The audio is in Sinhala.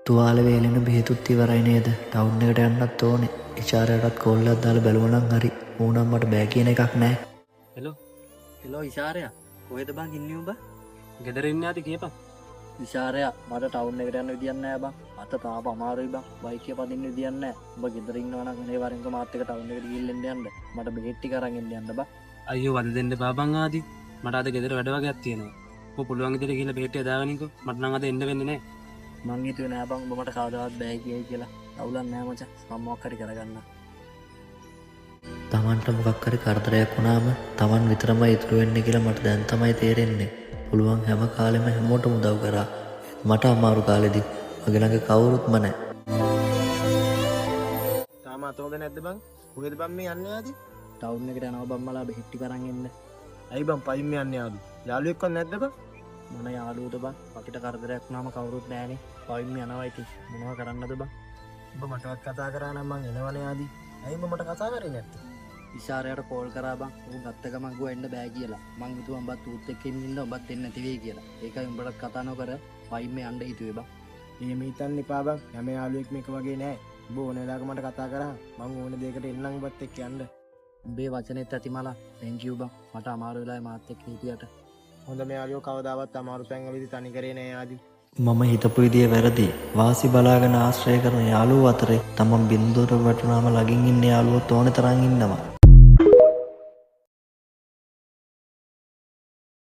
තුවාල වේලෙන බෙහෙතුත් ඉවරයි නේද? ටවුන් එකට යන්නත් ඕනේ. ඉෂාරයටත් කෝල් එකක් දාලා බැලුවා නම් හරි. ඌනම් මට බෑ කියන එකක් නැහැ. හෙලෝ හෙලෝ ඉෂාරයා කොහෙද බං ඉන්නේ උඹ? ගෙදර ඉන්න ඇති කියපන්. ඉෂාරයා මට ටවුන් එකට යන්න විදියක් නැහැ බං. අත තාම අමාරුයි බං. බයික් එක පදින්න විදියක් නැහැ. උඹ ගෙදර ඉන්නවා නම් අනේ වරින්ක මාත් එක්ක ටවුන් එකට ගිහින් යන්න. මට බෙහෙත් ටික අරන් එන්න බං. අයියෝ වද දෙන්න බාබන් ආදි. මට අද ගෙදර වැඩ වගේක් තියෙනවා. ඔය පුළුවන් විදිහට ගිහලා බෙහෙත් ටික දාගනින්කෝ. මට නම් අද එන්න වෙන්නේ නැහැ. මං හිතුවේ නෑ බං උඹ මට කවදාවත් බෑ කියයි කියලා. අවුලක් නෑ මචං. මම මොකක් හරි කරගන්න. තමන්ට මොකක් හරි කරදරයක් වුණාම තමන් විතරමයි ඉතුරු වෙන්නේ කියලා මට දැන් තමයි තේරෙන්නේ. පුළුවන් හැම කාලෙම හැමෝටම උදව් කරා. මට අමාරු කාලෙදි මගේ ළඟ කවුරුත්ම නැහැ. තාම අතෝද නැද්ද බං? කොහෙද බං මේ යන්නේ ආදි? ටවුන් එකට යනවා බං මලා බෙහෙත් ටික අරන් එන්න. ඇයි බං පයින් මේ යන්නේ ආදි? යාළුවෙක්වත් නැද්ද බං? මොන යාළුවද බං? අපිට කරදරයක් වුණාම කවුරුත් නෑනේ. පයින් යනවා ඉතින්. මොනවා කරන්නද බං? උඹ මටවත් කතා කරා නම් මං එනවනේ ආදි. ඇයි උඹ මට කතා කරේ නැත්තේ? ඉෂාරයට කෝල් කරා බං. ඌ ගත්ත ගමන් ගුවා එන්න බෑ කියලා. මං හිතුවා උඹත් ඌත් එක්ක ඉන්න උඹත් එන්න නැති වෙයි කියලා. ඒකයි උඹට කතා නොකර පයින් මේ යන්න හිතුවේ බං. එහෙම හිතන්න එපා බං. හැම යාළුවෙක් මේක වගේ නෑ. උඹ ඕන වෙලාවක මට කතා කරා. මං ඕන දෙයකට එන්නම් උඹත් එක්ක යන්න. උඹේ වචනෙත් ඇති මලා. thank you බං. මට අමාරු වෙලාවේ මාත් එක්ක හිටියට. හොඳ මේ යාළුවෝ කවදාවත් අමාරු තැන්වලදී තනි කරේ නෑ ආදි. මම හිතපු විදිය වැරදි. වාසි බලාගෙන ආශ්‍රය කරන යාළුවෝ අතරේ තමන් බින්දුවර වැටුනාම ළඟින් ඉන්න යාළුවෝ තෝනේ තරම් ඉන්නවා.